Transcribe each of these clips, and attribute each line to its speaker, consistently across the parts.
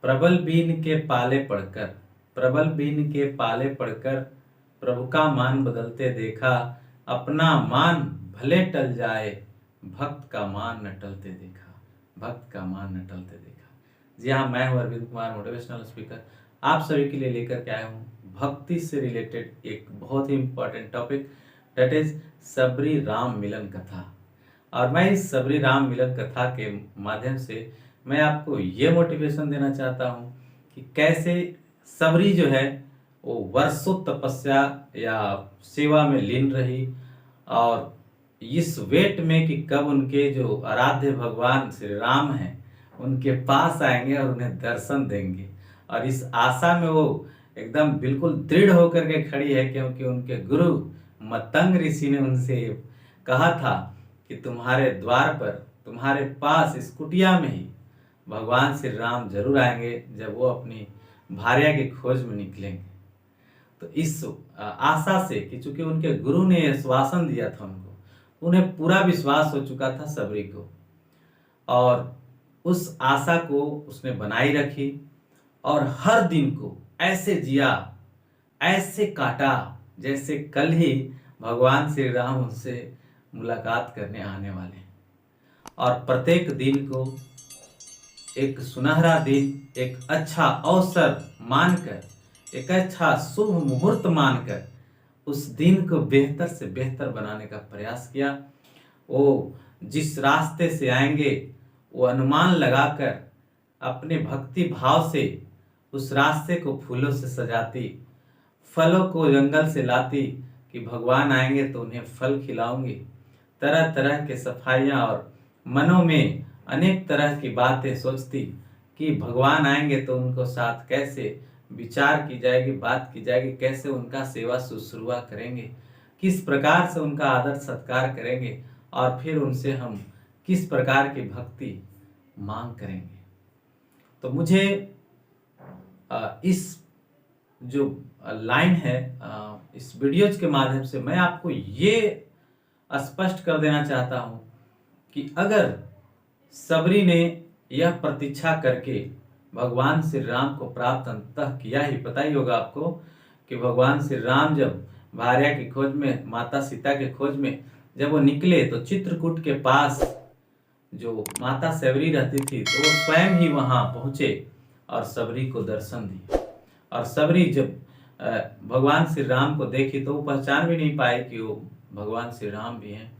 Speaker 1: प्रबल बीन के पाले पढ़कर, प्रबल बीन के पाले पढ़कर प्रभु का मान बदलते देखा। अपना मान भले टल जाए, भक्त का मान न टलते देखा, भक्त का मान न टलते देखा। जी हाँ, मैं हूँ अरविंद कुमार, मोटिवेशनल स्पीकर। आप सभी के लिए लेकर के आया हूँ भक्ति से रिलेटेड एक बहुत ही इम्पोर्टेंट टॉपिक, दैट इज सबरी राम मिलन कथा। और मैं इस सबरी राम मिलन कथा के माध्यम से मैं आपको ये मोटिवेशन देना चाहता हूँ कि कैसे सबरी जो है वो वर्षों तपस्या या सेवा में लीन रही, और इस वेट में कि कब उनके जो आराध्य भगवान श्री राम हैं उनके पास आएंगे और उन्हें दर्शन देंगे। और इस आशा में वो एकदम बिल्कुल दृढ़ होकर के खड़ी है, क्योंकि उनके गुरु मतंग ऋषि ने उनसे कहा था कि तुम्हारे द्वार पर, तुम्हारे पास इस कुटिया में ही भगवान श्री राम जरूर आएंगे जब वो अपनी भार्या की खोज में निकलेंगे। तो इस आशा से कि चूंकि उनके गुरु ने आश्वासन दिया था उनको, उन्हें पूरा विश्वास हो चुका था सबरी को, और उस आशा को उसने बनाई रखी और हर दिन को ऐसे जिया, ऐसे काटा जैसे कल ही भगवान श्री राम उनसे मुलाकात करने आने वाले हैं। और प्रत्येक दिन को एक सुनहरा दिन, एक अच्छा अवसर मानकर, एक अच्छा शुभ मुहूर्त मानकर उस दिन को बेहतर से बेहतर बनाने का प्रयास किया। वो जिस रास्ते से आएंगे वो अनुमान लगाकर अपने भक्ति भाव से उस रास्ते को फूलों से सजाती, फलों को जंगल से लाती कि भगवान आएंगे तो उन्हें फल खिलाऊंगी। तरह तरह के सफाइयाँ और मनों में अनेक तरह की बातें सोचती कि भगवान आएंगे तो उनको साथ कैसे विचार की जाएगी, बात की जाएगी, कैसे उनका सेवा शुश्रूषा करेंगे, किस प्रकार से उनका आदर सत्कार करेंगे, और फिर उनसे हम किस प्रकार की भक्ति मांग करेंगे। तो मुझे इस जो लाइन है, इस वीडियोज के माध्यम से मैं आपको ये स्पष्ट कर देना चाहता हूँ कि अगर सबरी ने यह प्रतीक्षा करके भगवान श्री राम को प्राप्त अंततः किया ही, पता ही होगा आपको कि भगवान श्री राम जब भार्या की खोज में, माता सीता के खोज में जब वो निकले तो चित्रकूट के पास जो माता सबरी रहती थी तो वो स्वयं ही वहां पहुंचे और सबरी को दर्शन दिए। और सबरी जब भगवान श्री राम को देखी तो वो पहचान भी नहीं पाए कि वो भगवान श्री राम भी हैं।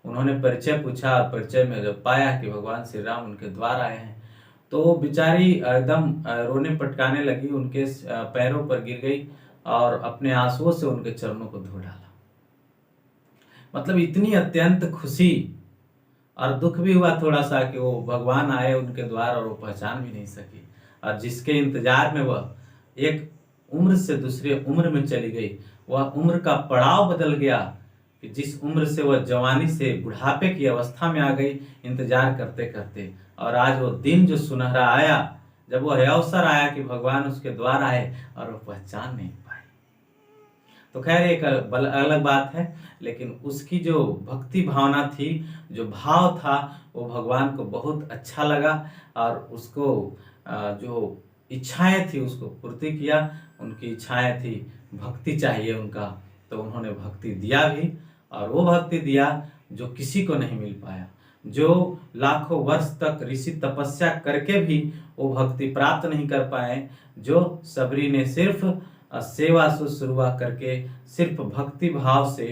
Speaker 1: उन्होंने परिचय पूछा और परिचय में जब पाया कि भगवान श्री राम उनके द्वार आए हैं तो वो बेचारी एकदम रोने पटकाने लगी, उनके पैरों पर गिर गई और अपने आंसुओं से उनके चरणों को धो डाला। मतलब इतनी अत्यंत खुशी और दुख भी हुआ थोड़ा सा कि वो भगवान आए उनके द्वार और वो पहचान भी नहीं सकी, और जिसके इंतजार में वह एक उम्र से दूसरे उम्र में चली गई, वह उम्र का पड़ाव बदल गया कि जिस उम्र से वह जवानी से बुढ़ापे की अवस्था में आ गई इंतजार करते करते। और आज वो दिन जो सुनहरा आया, जब वह अवसर आया कि भगवान उसके द्वार आए और वो पहचान नहीं पाई। तो खैर एक अलग बात है, लेकिन उसकी जो भक्ति भावना थी, जो भाव था, वो भगवान को बहुत अच्छा लगा और उसको जो इच्छाएं थी उसको पूर्ति किया। उनकी इच्छाएं थी, भक्ति चाहिए उनका, तो उन्होंने भक्ति दिया भी, और वो भक्ति दिया जो किसी को नहीं मिल पाया, जो लाखों वर्ष तक ऋषि तपस्या करके भी वो भक्ति प्राप्त नहीं कर पाए, जो सबरी ने सिर्फ सेवा शुश्रूषा करके, सिर्फ भक्ति भाव से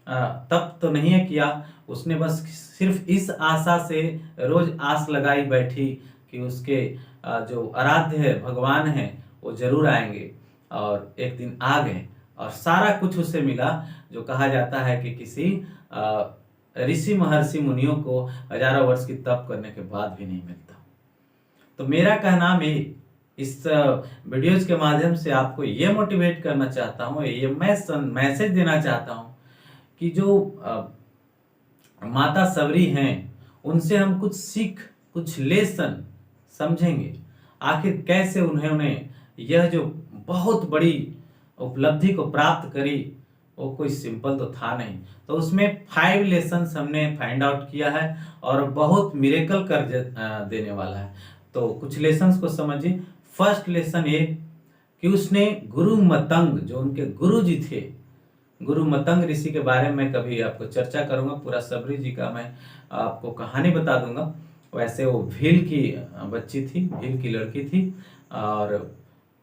Speaker 1: तप तो नहीं किया, उसने बस सिर्फ इस आशा से रोज आस लगाई बैठी कि उसके जो आराध्य भगवान हैं वो जरूर आएंगे, और एक दिन आ गए और सारा कुछ उसे मिला, जो कहा जाता है कि किसी ऋषि महर्षि मुनियों को हजारों वर्ष की तप करने के बाद भी नहीं मिलता। तो मेरा कहना, मैं इस वीडियोज के माध्यम से आपको ये मोटिवेट करना चाहता हूँ, ये मैसेज देना चाहता हूँ कि जो माता सबरी हैं उनसे हम कुछ सीख, कुछ लेसन समझेंगे। आखिर कैसे उन्होंने यह जो बहुत बड़ी उपलब्धि को प्राप्त करी, वो कोई सिंपल तो था नहीं। तो उसमें 5 लेसन हमने फाइंड आउट किया है और बहुत मिरेकल कर देने वाला है। तो कुछ लेसन्स को समझिए। फर्स्ट लेसन ये कि उसने गुरु मतंग, जो उनके गुरु जी थे, गुरु मतंग ऋषि के बारे में कभी आपको चर्चा करूंगा। पूरा सबरी जी का मैं आपको कहानी बता दूंगा। वैसे वो भील की बच्ची थी, भील की लड़की थी, और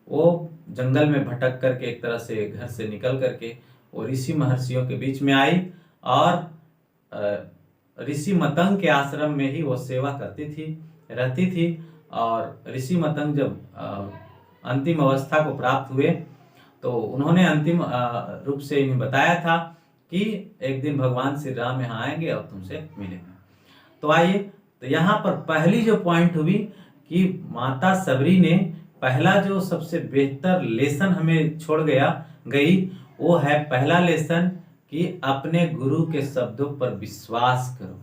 Speaker 1: वो जंगल में भटक करके एक तरह से घर से निकल करके वो ऋषि महर्षियों के बीच में आई, और ऋषि मतंग के आश्रम में ही वो सेवा करती थी, रहती थी। और ऋषि मतंग जब अंतिम अवस्था को प्राप्त हुए तो उन्होंने अंतिम रूप से इन्हें बताया था कि एक दिन भगवान श्री राम यहाँ आएंगे और तुमसे मिलेंगे। तो आइए, तो यहाँ पर पहली जो पॉइंट हुई कि माता सबरी ने पहला जो सबसे बेहतर लेसन हमें छोड़ गई, वो है पहला लेसन कि अपने गुरु के शब्दों पर विश्वास करो।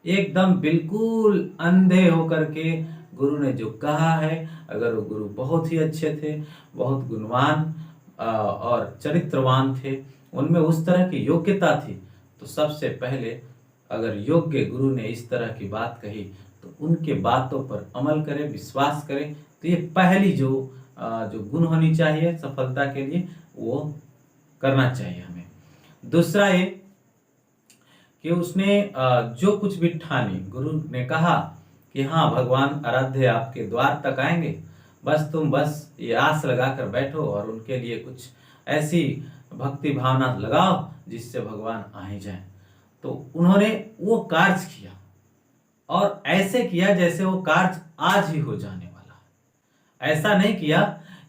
Speaker 1: एकदम बिल्कुल अंधे होकर के गुरु ने जो कहा है, अगर वो गुरु बहुत ही अच्छे थे, बहुत गुणवान और चरित्रवान थे, उनमें उस तरह की योग्यता थी, तो सबसे पहले अगर योग्य गुरु ने इस तरह की बात कही तो उनके बातों पर अमल करें, विश्वास करें। तो ये पहली जो गुण होनी चाहिए सफलता के लिए, वो करना चाहिए हमें। दूसरा ये कि उसने जो कुछ भी ठानी, गुरु ने कहा कि हाँ भगवान आराध्य आपके द्वार तक आएंगे, तुम ये आस लगाकर बैठो और उनके लिए कुछ ऐसी भक्ति भावना लगाओ जिससे भगवान आ ही जाए। तो उन्होंने वो कार्य किया, और ऐसे किया जैसे वो कार्य आज ही हो जाने वाला है। ऐसा नहीं किया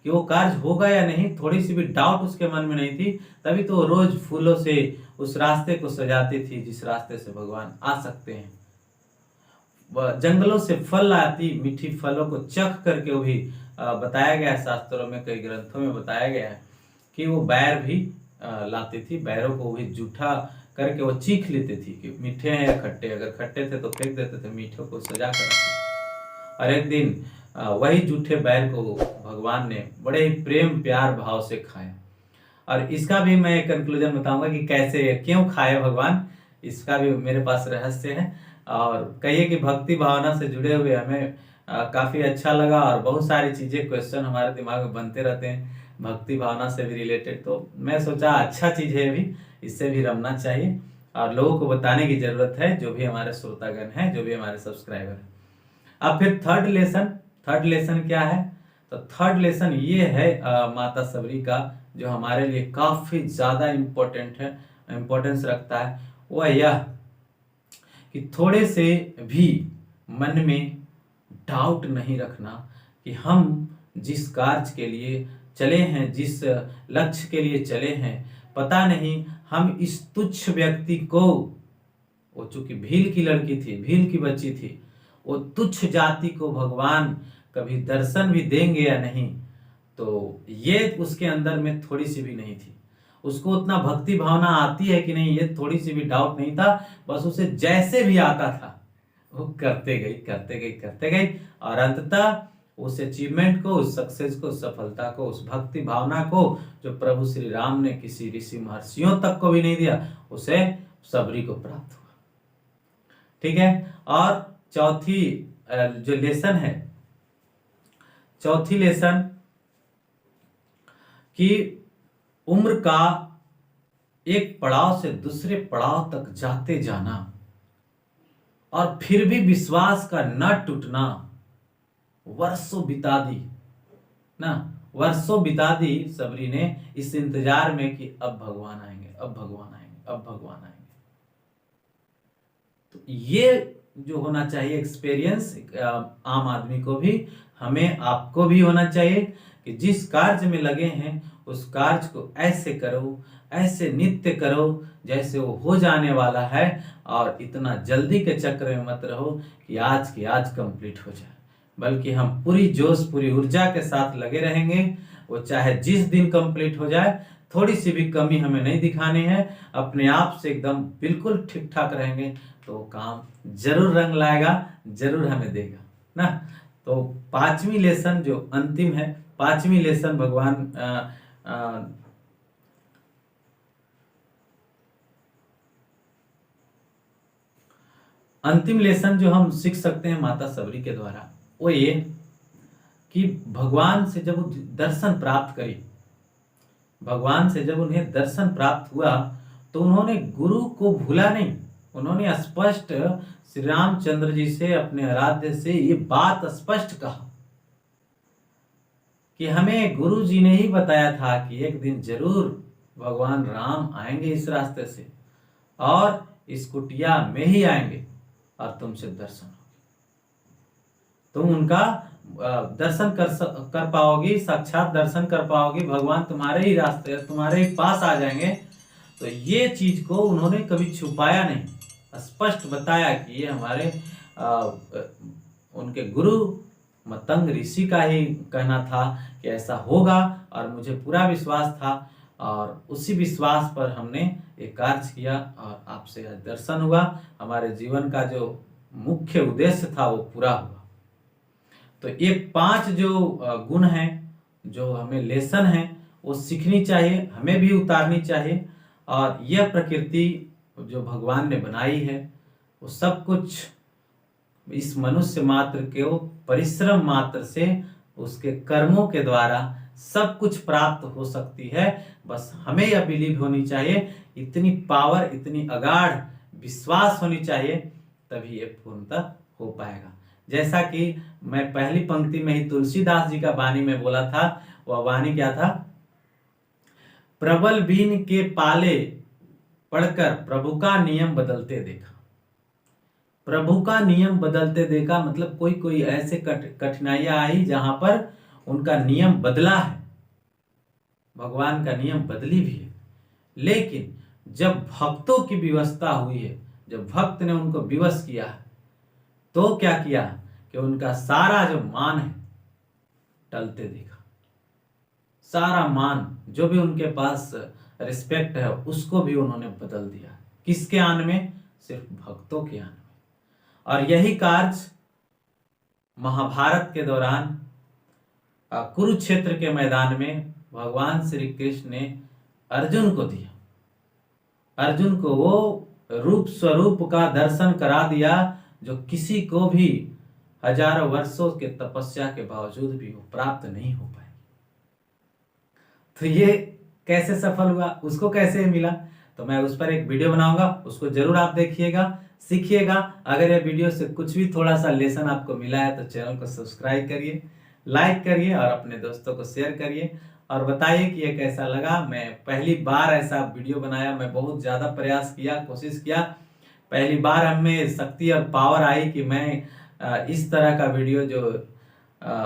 Speaker 1: कि वो कार्य होगा या नहीं, थोड़ी सी भी डाउट उसके मन में नहीं थी, तभी तो रोज फूलों से उस रास्ते को सजाती थी जिस रास्ते से भगवान आ सकते हैं। जंगलों से फल आती, मीठी फलों को चख करके वो भी बताया गया है शास्त्रों में, कई ग्रंथों में बताया गया है कि वो बैर भी लाती थी, बैरों को भी जूठा करके वो चीख लेती थी कि मीठे हैं या खट्टे, अगर खट्टे थे तो फेंक देते थे, मीठे को सजा कर। और एक दिन वही जूठे बैर को भगवान ने बड़े ही प्रेम प्यार भाव से खाया। और इसका भी मैं एक कंक्लूजन बताऊंगा कि कैसे क्यों खाए भगवान, इसका भी मेरे पास रहस्य है। और कहिए कि भक्ति भावना से जुड़े हुए हमें काफी अच्छा लगा, और बहुत सारी चीजें क्वेश्चन हमारे दिमाग में बनते रहते हैं भक्ति भावना से भी रिलेटेड। तो मैं सोचा अच्छा चीज है भी, इससे भी रमना चाहिए और लोगों को बताने की जरूरत है, जो भी हमारे श्रोतागण हैं, जो भी हमारे सब्सक्राइबर हैं। अब फिर थर्ड लेसन क्या है? तो थर्ड लेसन ये है माता सबरी का, जो हमारे लिए काफी ज्यादा इम्पोर्टेंस रखता है। वह यह कि थोड़े से भी मन में डाउट नहीं रखना कि हम जिस कार्य के लिए चले हैं, जिस लक्ष्य के लिए चले हैं, पता नहीं हम इस तुच्छ व्यक्ति को, वो चूंकि भील की लड़की थी, भील की बच्ची थी, वो तुच्छ जाति को भगवान कभी दर्शन भी देंगे या नहीं, तो ये उसके अंदर में थोड़ी सी भी नहीं थी। उसको उतना भक्ति भावना आती है कि नहीं, ये थोड़ी सी भी डाउट नहीं था। बस उसे जैसे भी आता था वो करते गई और अंततः उस अचीवमेंट को, उस सक्सेस को, उस सफलता को, उस भक्ति भावना को जो प्रभु श्री राम ने किसी ऋषि महर्षियों तक को भी नहीं दिया, उसे सबरी को प्राप्त हुआ। ठीक है। और चौथी जो लेसन है, चौथी लेसन कि उम्र का एक पड़ाव से दूसरे पड़ाव तक जाते जाना और फिर भी विश्वास का न टूटना। वर्षों बिता दी ना, वर्षों बिता दी सबरी ने इस इंतजार में कि अब भगवान आएंगे, अब भगवान आएंगे, अब भगवान आएंगे। तो ये जो होना चाहिए एक्सपीरियंस आम आदमी को भी, हमें आपको भी होना चाहिए कि जिस कार्य में लगे हैं उस कार्य को ऐसे करो, ऐसे नित्य करो जैसे वो हो जाने वाला है, और इतना जल्दी के चक्र में मत रहो कि आज की आज कंप्लीट हो जाए, बल्कि हम पूरी जोश, पूरी ऊर्जा के साथ लगे रहेंगे। वो चाहे जिस दिन कंप्लीट हो जाए, थोड़ी सी भी कमी हमें नहीं दिखानी है, अपने आप से एकदम बिल्कुल ठीक ठाक रहेंगे तो काम जरूर रंग लाएगा, जरूर हमें देगा ना। तो पांचवी लेसन जो अंतिम है, पांचवी लेसन भगवान अंतिम लेसन जो हम सीख सकते हैं माता सबरी के द्वारा, वो ये कि भगवान से जब वो दर्शन प्राप्त करी, भगवान से जब उन्हें दर्शन प्राप्त हुआ तो उन्होंने गुरु को भूला नहीं। उन्होंने स्पष्ट श्री रामचंद्र जी से, अपने आराध्य से ये बात स्पष्ट कहा कि हमें गुरु जी ने ही बताया था कि एक दिन जरूर भगवान राम आएंगे इस रास्ते से और इस कुटिया में ही आएंगे और तुमसे दर्शन होगी, तुम उनका दर्शन कर पाओगी, साक्षात दर्शन कर पाओगी, भगवान तुम्हारे ही रास्ते, तुम्हारे ही पास आ जाएंगे। तो ये चीज को उन्होंने कभी छुपाया नहीं, स्पष्ट बताया कि ये हमारे उनके गुरु मतंग ऋषि का ही कहना था कि ऐसा होगा और मुझे पूरा विश्वास था और उसी विश्वास पर हमने एक कार्य किया और आपसे दर्शन हुआ। हमारे जीवन का जो मुख्य उद्देश्य था वो पूरा हुआ। तो ये 5 जो गुण हैं, जो हमें लेसन है, वो सीखनी चाहिए, हमें भी उतारनी चाहिए। और यह प्रकृति जो भगवान ने बनाई है वो सब कुछ इस मनुष्य मात्र के परिश्रम मात्र से, उसके कर्मों के द्वारा सब कुछ प्राप्त हो सकती है। बस हमें यह बिलीव होनी चाहिए, इतनी पावर, इतनी अगाध विश्वास होनी चाहिए, तभी ये पूर्णतः हो पाएगा। जैसा कि मैं पहली पंक्ति में ही तुलसीदास जी का वाणी में बोला था, वह वाणी क्या था? प्रबल बीन के पाले पढ़कर प्रभु का नियम बदलते देखा। प्रभु का नियम बदलते देखा मतलब कोई कोई ऐसे कठिनाइयां आई जहां पर उनका नियम बदला है, भगवान का नियम बदली भी है। लेकिन जब भक्तों की व्यवस्था हुई है, जब भक्त ने उनको विवश किया है, तो क्या किया कि उनका सारा जो मान है टलते देखा। सारा मान, जो भी उनके पास रिस्पेक्ट है, उसको भी उन्होंने बदल दिया। किसके आन में? सिर्फ भक्तों के आन में। और यही कार्य महाभारत के दौरान कुरुक्षेत्र के मैदान में भगवान श्री कृष्ण ने अर्जुन को दिया। अर्जुन को वो रूप स्वरूप का दर्शन करा दिया जो किसी को भी हजारों वर्षों के तपस्या के बावजूद भी वो प्राप्त नहीं हो पाए। तो ये कैसे सफल हुआ, उसको कैसे मिला, तो मैं उस पर एक वीडियो बनाऊंगा, उसको जरूर आप देखिएगा, सीखिएगा। अगर ये वीडियो से कुछ भी थोड़ा सा लेसन आपको मिला है तो चैनल को सब्सक्राइब करिए, लाइक करिए और अपने दोस्तों को शेयर करिए और बताइए कि ये कैसा लगा। मैं पहली बार ऐसा वीडियो बनाया, मैं बहुत ज़्यादा प्रयास किया, कोशिश किया। पहली बार हमें शक्ति और पावर आई कि मैं इस तरह का वीडियो जो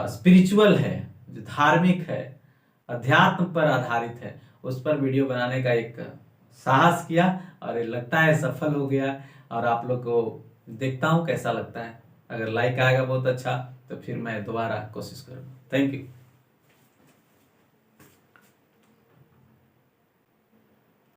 Speaker 1: स्पिरिचुअल है, जो धार्मिक है, अध्यात्म पर आधारित है, उस पर वीडियो बनाने का एक साहस किया और ये लगता है सफल हो गया। और आप लोग को देखता हूँ कैसा लगता है। अगर लाइक आएगा बहुत अच्छा तो फिर मैं दोबारा कोशिश करूँगा। Thank you.